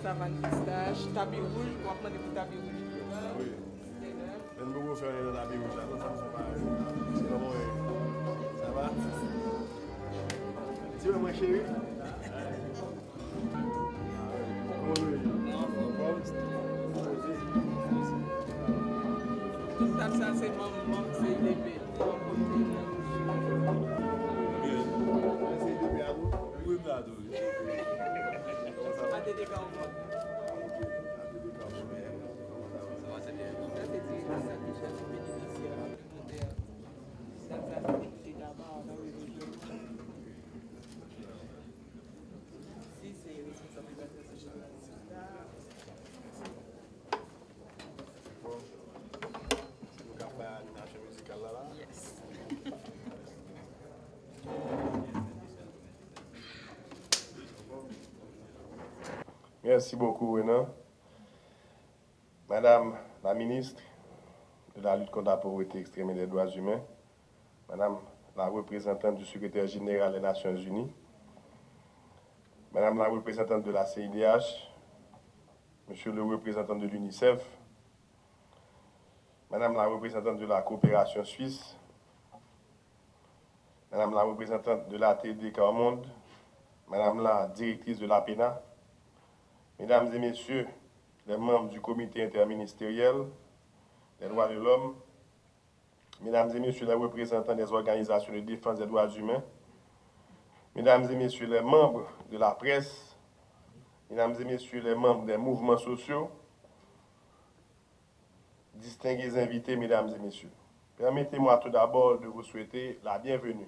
Savane pistache, tapis rouge, on va prendre des tapis rouges. Oui. Mais nous pouvons faire un tapis rouge, ça ne fait pas. C'est comment ça va? Tu veux moi chérie? Tout ça, c'est mon CIDP. Oui, madame. ATD Carrefour. Ça, c'est Saint-Michel, bénéficiaire alimentaire. Ça, c'est d'abord dans le réseau. Ici, c'est responsable de la société. Nous avons fait l'animation musicale là. Yes. Merci beaucoup, Renan. Madame la ministre de la lutte contre la pauvreté extrême et des droits humains, Madame la représentante du secrétaire général des Nations Unies, Madame la représentante de la CIDH, Monsieur le représentant de l'UNICEF, Madame la représentante de la coopération suisse, Madame la représentante de l'ATD Carmonde, Madame la directrice de l'APENA, Mesdames et Messieurs les membres du comité interministériel des droits de l'homme, Mesdames et Messieurs les représentants des organisations de défense des droits humains, Mesdames et Messieurs les membres de la presse, Mesdames et Messieurs les membres des mouvements sociaux, distingués invités, Mesdames et Messieurs, permettez-moi tout d'abord de vous souhaiter la bienvenue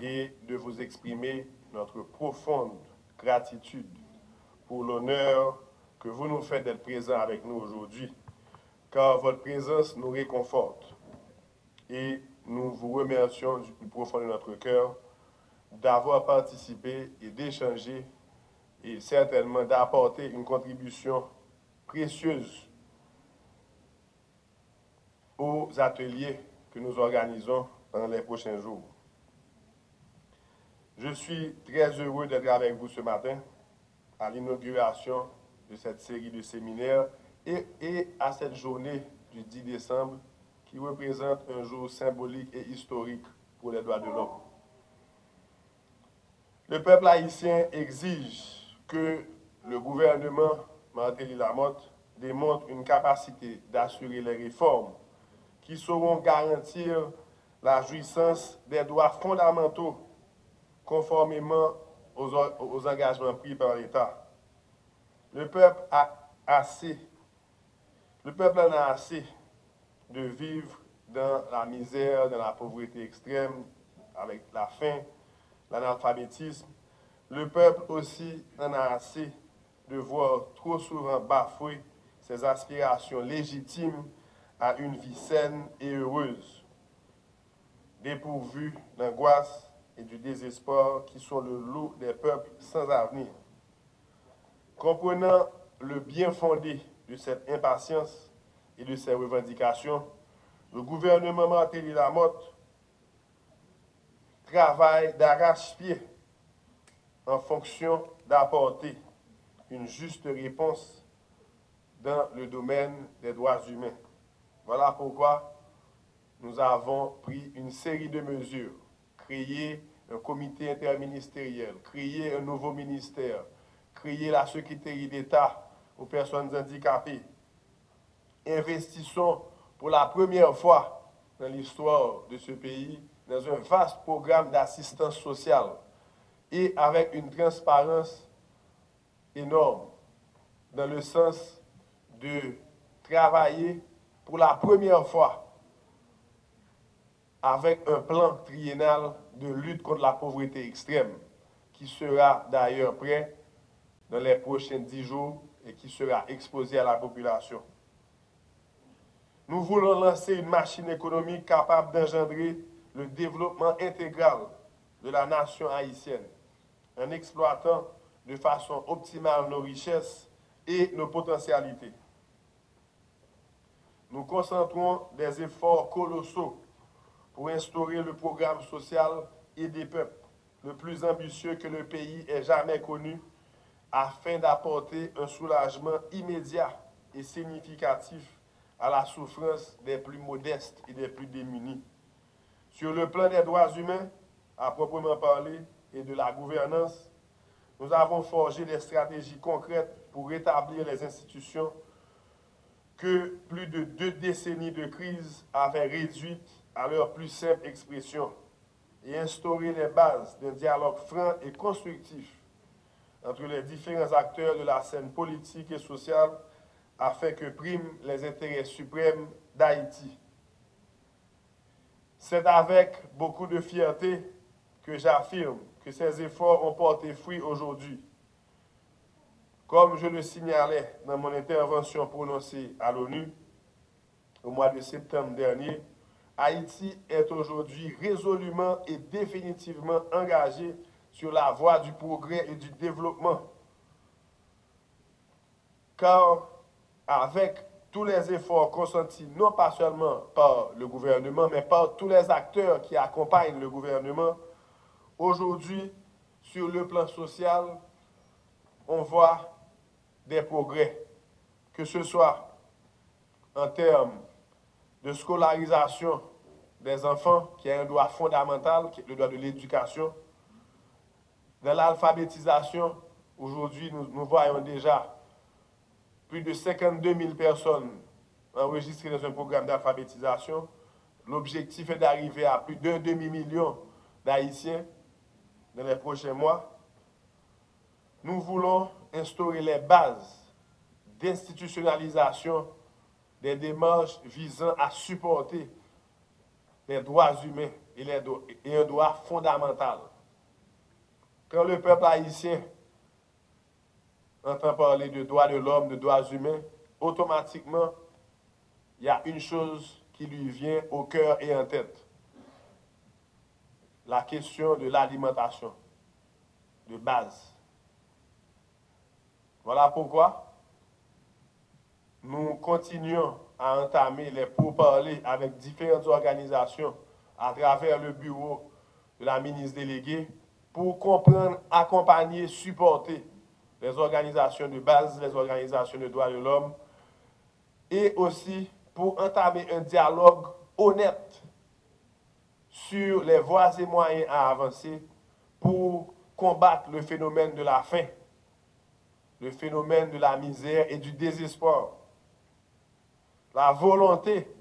et de vous exprimer notre profonde gratitude pour l'honneur que vous nous faites d'être présents avec nous aujourd'hui, car votre présence nous réconforte et nous vous remercions du plus profond de notre cœur d'avoir participé et d'échanger et certainement d'apporter une contribution précieuse aux ateliers que nous organisons dans les prochains jours. Je suis très heureux d'être avec vous ce matin à l'inauguration de cette série de séminaires et à cette journée du 10 décembre qui représente un jour symbolique et historique pour les droits de l'homme. Le peuple haïtien exige que le gouvernement Martelly Lamotte démontre une capacité d'assurer les réformes qui sauront garantir la jouissance des droits fondamentaux conformément aux engagements pris par l'État. Le peuple en a assez de vivre dans la misère, dans la pauvreté extrême, avec la faim, l'analphabétisme. Le peuple aussi en a assez de voir trop souvent bafouer ses aspirations légitimes à une vie saine et heureuse, dépourvue d'angoisse et du désespoir qui sont le lot des peuples sans avenir. Comprenant le bien fondé de cette impatience et de ces revendications, le gouvernement Martelly Lamotte travaille d'arrache-pied en fonction d'apporter une juste réponse dans le domaine des droits humains. Voilà pourquoi nous avons pris une série de mesures, créer un comité interministériel, créer un nouveau ministère, créer la Secrétaire d'État aux personnes handicapées. Investissons pour la première fois dans l'histoire de ce pays dans un vaste programme d'assistance sociale et avec une transparence énorme dans le sens de travailler pour la première fois avec un plan triennal de lutte contre la pauvreté extrême qui sera d'ailleurs prêt dans les prochains 10 jours et qui sera exposé à la population. Nous voulons lancer une machine économique capable d'engendrer le développement intégral de la nation haïtienne, en exploitant de façon optimale nos richesses et nos potentialités. Nous concentrons des efforts colossaux pour instaurer le programme social et des peuples le plus ambitieux que le pays ait jamais connu, afin d'apporter un soulagement immédiat et significatif à la souffrance des plus modestes et des plus démunis. Sur le plan des droits humains, à proprement parler, et de la gouvernance, nous avons forgé des stratégies concrètes pour rétablir les institutions que plus de 2 décennies de crise avaient réduites à leur plus simple expression et instaurer les bases d'un dialogue franc et constructif entre les différents acteurs de la scène politique et sociale afin que priment les intérêts suprêmes d'Haïti. C'est avec beaucoup de fierté que j'affirme que ces efforts ont porté fruit aujourd'hui. Comme je le signalais dans mon intervention prononcée à l'ONU au mois de septembre dernier, Haïti est aujourd'hui résolument et définitivement engagé sur la voie du progrès et du développement. Car avec tous les efforts consentis, non pas seulement par le gouvernement, mais par tous les acteurs qui accompagnent le gouvernement, aujourd'hui, sur le plan social, on voit des progrès, que ce soit en termes de scolarisation des enfants, qui est un droit fondamental, qui est le droit de l'éducation. Dans l'alphabétisation, aujourd'hui, nous voyons déjà plus de 52 000 personnes enregistrées dans un programme d'alphabétisation. L'objectif est d'arriver à plus d'un demi-million d'Haïtiens dans les prochains mois. Nous voulons instaurer les bases d'institutionnalisation des démarches visant à supporter les droits humains et un droit fondamental. Quand le peuple haïtien entend parler de droits de l'homme, de droits humains, automatiquement, il y a une chose qui lui vient au cœur et en tête. La question de l'alimentation, de base. Voilà pourquoi nous continuons à entamer les pourparlers avec différentes organisations à travers le bureau de la ministre déléguée pour comprendre, accompagner, supporter les organisations de base, les organisations de droits de l'homme et aussi pour entamer un dialogue honnête sur les voies et moyens à avancer pour combattre le phénomène de la faim, le phénomène de la misère et du désespoir. La volonté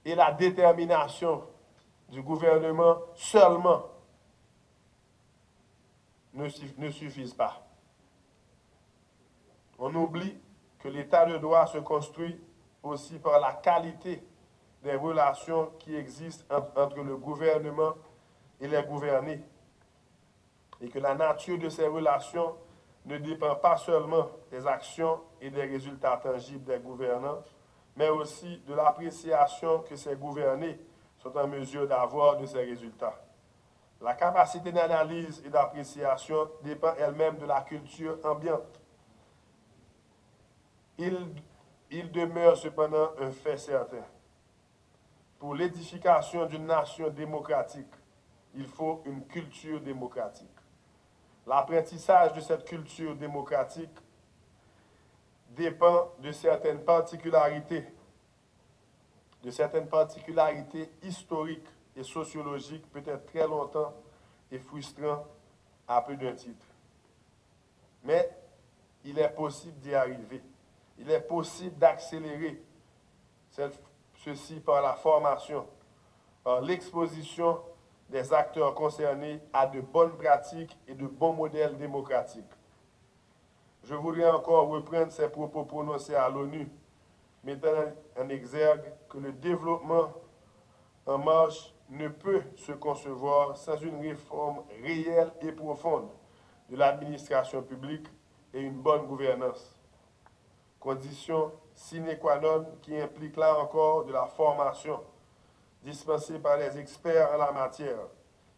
et la détermination du gouvernement seulement ne suffisent pas. On oublie que l'état de droit se construit aussi par la qualité des relations qui existent entre le gouvernement et les gouvernés. Et que la nature de ces relations ne dépend pas seulement des actions et des résultats tangibles des gouvernants, mais aussi de l'appréciation que ces gouvernés sont en mesure d'avoir de ces résultats. La capacité d'analyse et d'appréciation dépend elle-même de la culture ambiante. Il demeure cependant un fait certain. Pour l'édification d'une nation démocratique, il faut une culture démocratique. L'apprentissage de cette culture démocratique dépend de certaines particularités historiques et sociologiques, peut-être très longtemps et frustrants à plus d'un titre. Mais il est possible d'y arriver. Il est possible d'accélérer ceci par la formation, par l'exposition des acteurs concernés à de bonnes pratiques et de bons modèles démocratiques. Je voudrais encore reprendre ces propos prononcés à l'ONU, mettant en exergue que le développement en marche ne peut se concevoir sans une réforme réelle et profonde de l'administration publique et une bonne gouvernance. condition sine qua non qui implique là encore de la formation dispensée par les experts en la matière,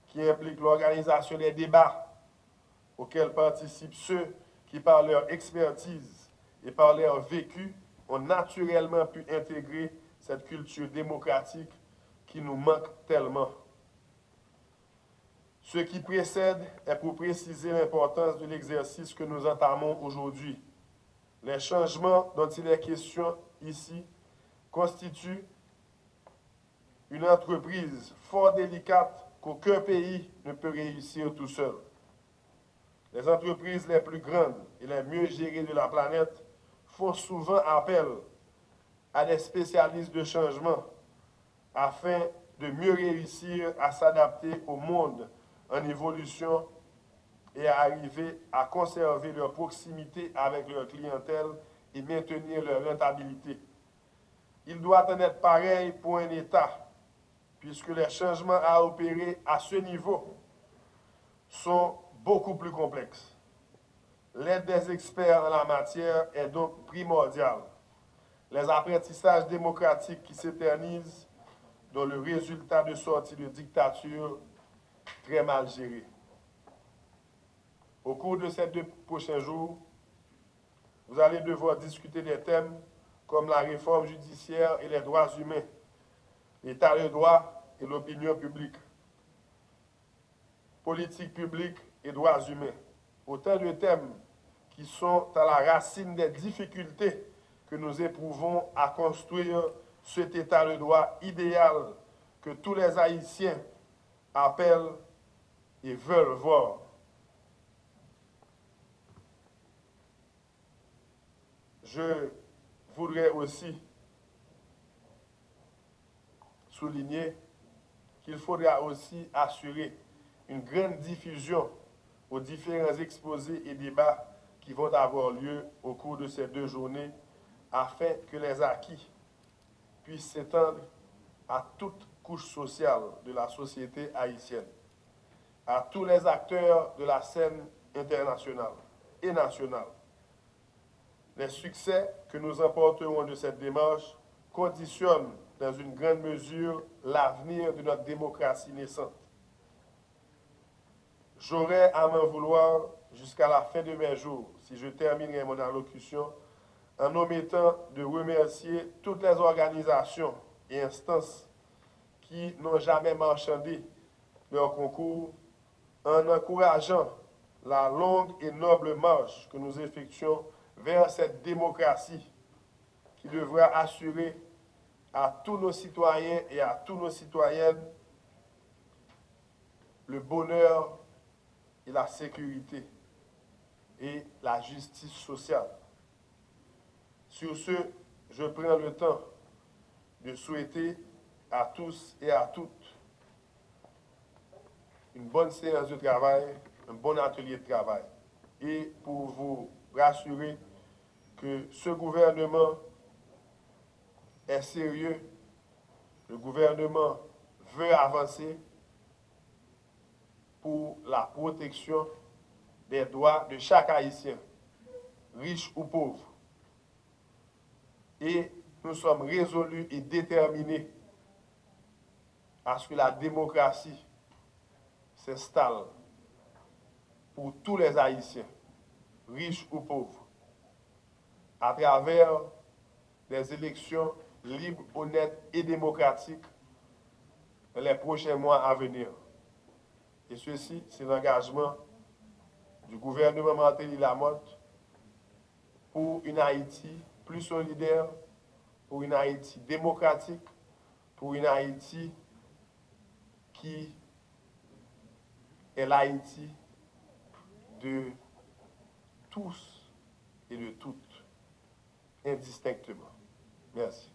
qui implique l'organisation des débats auxquels participent ceux qui, par leur expertise et par leur vécu, ont naturellement pu intégrer cette culture démocratique qui nous manque tellement. Ce qui précède est pour préciser l'importance de l'exercice que nous entamons aujourd'hui. Les changements dont il est question ici constituent une entreprise fort délicate qu'aucun pays ne peut réussir tout seul. Les entreprises les plus grandes et les mieux gérées de la planète font souvent appel à des spécialistes de changement afin de mieux réussir à s'adapter au monde en évolution et à arriver à conserver leur proximité avec leur clientèle et maintenir leur rentabilité. Il doit en être pareil pour un État, puisque les changements à opérer à ce niveau sont beaucoup plus complexes. L'aide des experts en la matière est donc primordiale. Les apprentissages démocratiques qui s'éternisent dont le résultat de sortie de dictature très mal gérée. Au cours de ces 2 prochains jours, vous allez devoir discuter des thèmes comme la réforme judiciaire et les droits humains, l'état de droit et l'opinion publique, politique publique et droits humains. Autant de thèmes qui sont à la racine des difficultés que nous éprouvons à construire cet état de droit idéal que tous les Haïtiens appellent et veulent voir. Je voudrais aussi souligner qu'il faudra aussi assurer une grande diffusion aux différents exposés et débats qui vont avoir lieu au cours de ces 2 journées afin que les acquis puissent s'étendre à toute couche sociale de la société haïtienne, à tous les acteurs de la scène internationale et nationale. Les succès que nous emporterons de cette démarche conditionnent dans une grande mesure l'avenir de notre démocratie naissante. J'aurais à m'en vouloir jusqu'à la fin de mes jours, si je terminerai mon allocution, en omettant de remercier toutes les organisations et instances qui n'ont jamais marchandé leur concours, en encourageant la longue et noble marche que nous effectuons vers cette démocratie qui devra assurer à tous nos citoyens et à toutes nos citoyennes le bonheur et la sécurité et la justice sociale. Sur ce, je prends le temps de souhaiter à tous et à toutes une bonne séance de travail, un bon atelier de travail. Et pour vous rassurer que ce gouvernement est sérieux, le gouvernement veut avancer pour la protection des droits de chaque Haïtien, riche ou pauvre. Et nous sommes résolus et déterminés à ce que la démocratie s'installe pour tous les Haïtiens, riches ou pauvres, à travers des élections libres, honnêtes et démocratiques dans les prochains mois à venir. Et ceci, c'est l'engagement du gouvernement Martelly Lamotte pour une Haïti plus solidaire, pour une Haïti démocratique, pour une Haïti qui est l'Haïti de tous et de toutes, indistinctement. Merci.